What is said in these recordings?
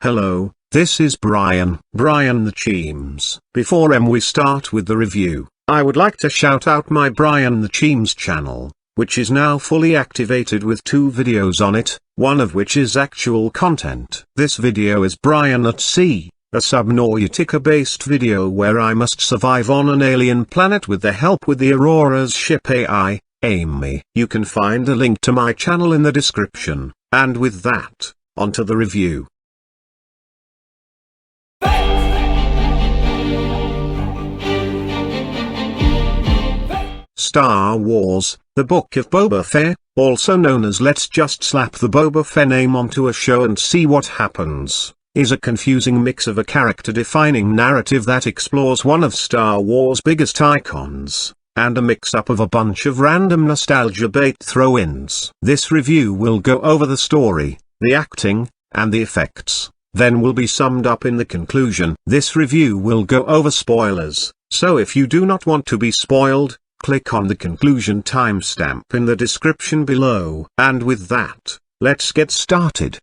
Hello, this is Brian the Cheems. Before we start with the review, I would like to shout out my Brian the Cheems channel, which is now fully activated with 2 videos on it, one of which is actual content. This video is Brian at Sea, a Subnautica-based video where I must survive on an alien planet with the help with the Aurora's ship AI, Amy. You can find a link to my channel in the description, and with that, onto the review. Star Wars, The Book of Boba Fett, also known as Let's Just Slap the Boba Fett name onto a show and see what happens, is a confusing mix of a character-defining narrative that explores one of Star Wars' biggest icons, and a mix-up of a bunch of random nostalgia bait throw-ins. This review will go over the story, the acting, and the effects, then will be summed up in the conclusion. This review will go over spoilers, so if you do not want to be spoiled, click on the conclusion timestamp in the description below. And with that, let's get started.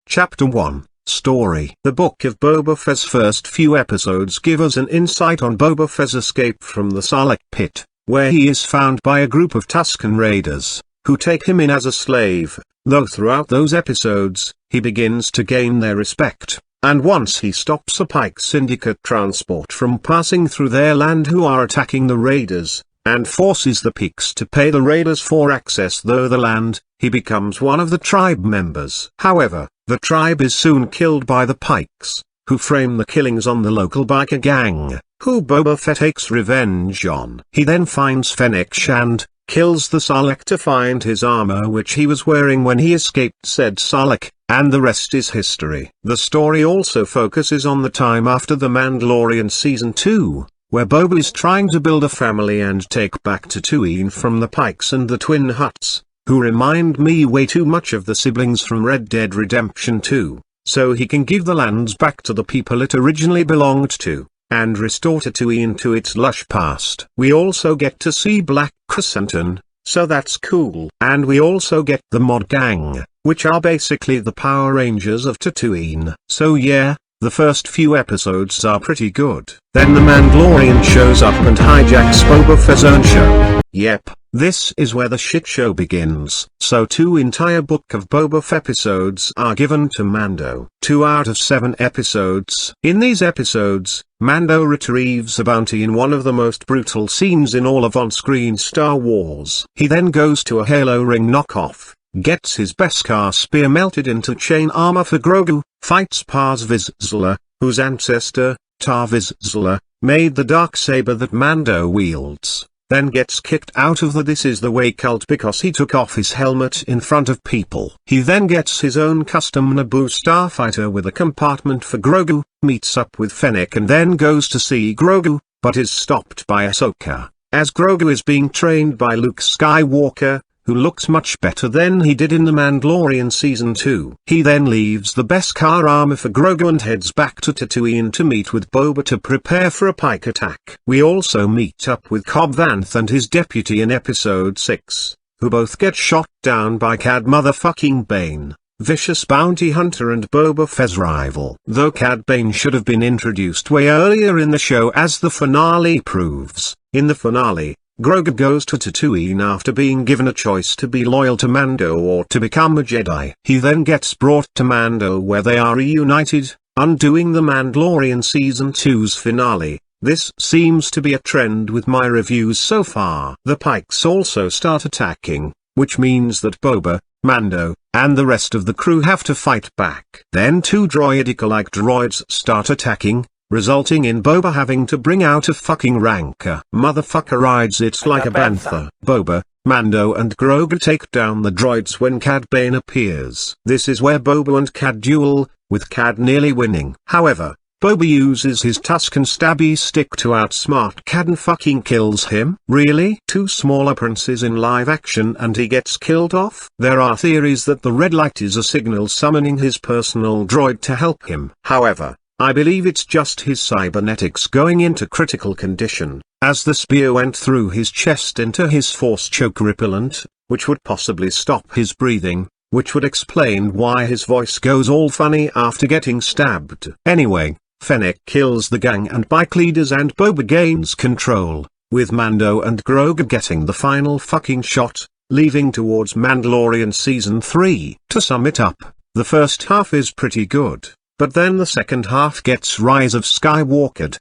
Chapter 1, Story. The Book of Boba Fett's first few episodes give us an insight on Boba Fett's escape from the Sarlacc pit, where he is found by a group of Tusken raiders, who take him in as a slave, though throughout those episodes, he begins to gain their respect. And once he stops a Pike Syndicate transport from passing through their land who are attacking the raiders, and forces the Pikes to pay the raiders for access through the land, he becomes one of the tribe members. However, the tribe is soon killed by the Pikes, who frame the killings on the local biker gang, who Boba Fett takes revenge on. He then finds Fennec Shand, kills the Sarlacc to find his armor which he was wearing when he escaped said Sarlacc, and the rest is history. The story also focuses on the time after The Mandalorian Season 2, where Boba is trying to build a family and take back Tatooine from the Pikes and the Twin Hutts, who remind me way too much of the siblings from Red Dead Redemption 2, so he can give the lands back to the people it originally belonged to, and restore Tatooine to its lush past. We also get to see Black Krrsantan, so that's cool. And we also get the Mod Gang, which are basically the Power Rangers of Tatooine. So yeah, the first few episodes are pretty good. Then the Mandalorian shows up and hijacks Boba Fett's own show. Yep, this is where the shit show begins. So 2 entire Book of Boba Fett episodes are given to Mando. 2 out of 7 episodes. In these episodes, Mando retrieves a bounty in one of the most brutal scenes in all of on-screen Star Wars. He then goes to a Halo ring knockoff, gets his Beskar spear melted into chain armor for Grogu, fights Paz Vizsla, whose ancestor, Tar Vizsla, made the darksaber that Mando wields, then gets kicked out of the This Is the Way cult because he took off his helmet in front of people. He then gets his own custom Naboo starfighter with a compartment for Grogu, meets up with Fennec and then goes to see Grogu, but is stopped by Ahsoka, as Grogu is being trained by Luke Skywalker, who looks much better than he did in The Mandalorian Season 2. He then leaves the Beskar armor for Grogu and heads back to Tatooine to meet with Boba to prepare for a Pike attack. We also meet up with Cobb Vanth and his deputy in Episode 6, who both get shot down by Cad motherfucking Bane, vicious bounty hunter and Boba Fett's rival. Though Cad Bane should have been introduced way earlier in the show, as the finale proves. In the finale, Grogu goes to Tatooine after being given a choice to be loyal to Mando or to become a Jedi. He then gets brought to Mando where they are reunited, undoing The Mandalorian Season 2's finale. This seems to be a trend with my reviews so far. The Pikes also start attacking, which means that Boba, Mando, and the rest of the crew have to fight back. Then 2 droidica-like droids start attacking, resulting in Boba having to bring out a fucking Ranker. Motherfucker rides it like a bantha. Boba, Mando and Grogu take down the droids when Cad Bane appears. This is where Boba and Cad duel, with Cad nearly winning. However, Boba uses his Tusken stabby stick to outsmart Cad and fucking kills him. Really? 2 smaller princes in live action and he gets killed off? There are theories that the red light is a signal summoning his personal droid to help him. However, I believe it's just his cybernetics going into critical condition, as the spear went through his chest into his force choke repellent, which would possibly stop his breathing, which would explain why his voice goes all funny after getting stabbed. Anyway, Fennec kills the gang and bike leaders and Boba gains control, with Mando and Grogu getting the final fucking shot, leaving towards Mandalorian Season 3. To sum it up, the first half is pretty good, but then the second half gets Rise of Skywalker.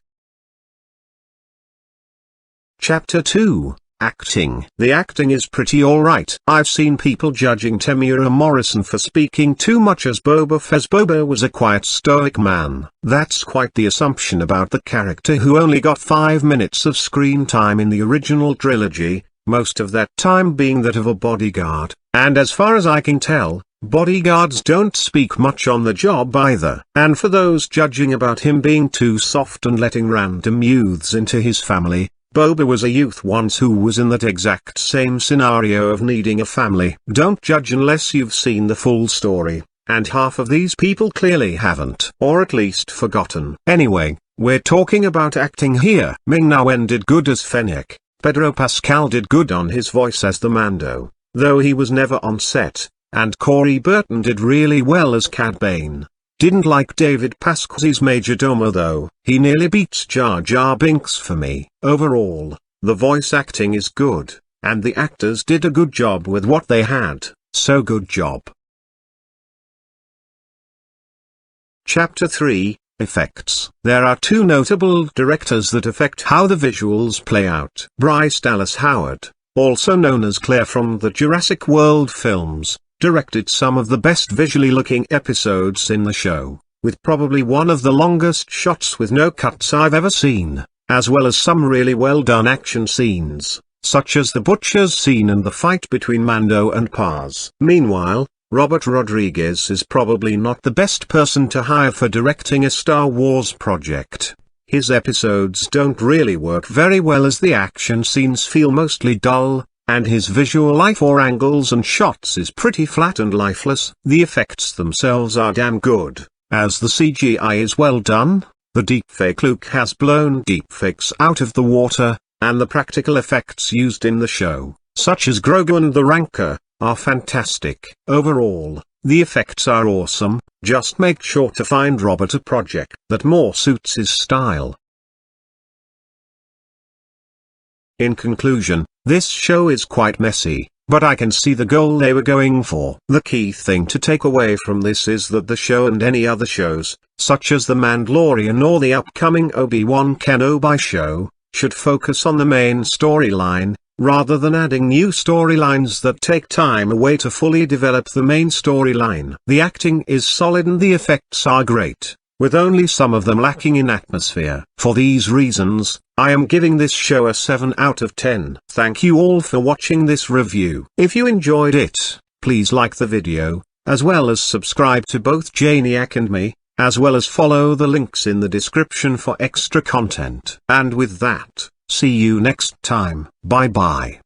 Chapter 2. Acting. The acting is pretty alright. I've seen people judging Temuera Morrison for speaking too much as Boba Fett. Boba was a quiet stoic man. That's quite the assumption about the character who only got 5 minutes of screen time in the original trilogy, most of that time being that of a bodyguard, and as far as I can tell, bodyguards don't speak much on the job either. And for those judging about him being too soft and letting random youths into his family, Boba was a youth once who was in that exact same scenario of needing a family. Don't judge unless you've seen the full story, and half of these people clearly haven't. Or at least forgotten. Anyway, we're talking about acting here. Ming-Na Wen did good as Fennec, Pedro Pascal did good on his voice as the Mando, though he was never on set, and Corey Burton did really well as Cad Bane. Didn't like David Pasquale's Major Domo though. He nearly beats Jar Jar Binks for me. Overall, the voice acting is good, and the actors did a good job with what they had, so good job. Chapter 3, Effects. There are two notable directors that affect how the visuals play out. Bryce Dallas Howard, also known as Claire from the Jurassic World films, directed some of the best visually looking episodes in the show, with probably one of the longest shots with no cuts I've ever seen, as well as some really well done action scenes, such as the butcher's scene and the fight between Mando and Paz. Meanwhile, Robert Rodriguez is probably not the best person to hire for directing a Star Wars project. His episodes don't really work very well as the action scenes feel mostly dull, and his visual life or angles and shots is pretty flat and lifeless. The effects themselves are damn good, as the CGI is well done, the deepfake Luke has blown deepfakes out of the water, and the practical effects used in the show, such as Grogu and the Rancor, are fantastic. Overall, the effects are awesome. Just make sure to find Robert a project that more suits his style. In conclusion, this show is quite messy, but I can see the goal they were going for. The key thing to take away from this is that the show and any other shows, such as The Mandalorian or the upcoming Obi-Wan Kenobi show, should focus on the main storyline, rather than adding new storylines that take time away to fully develop the main storyline. The acting is solid and the effects are great, with only some of them lacking in atmosphere. For these reasons, I am giving this show a 7 out of 10. Thank you all for watching this review. If you enjoyed it, please like the video, as well as subscribe to both Janiac and me, as well as follow the links in the description for extra content. And with that, see you next time. Bye bye.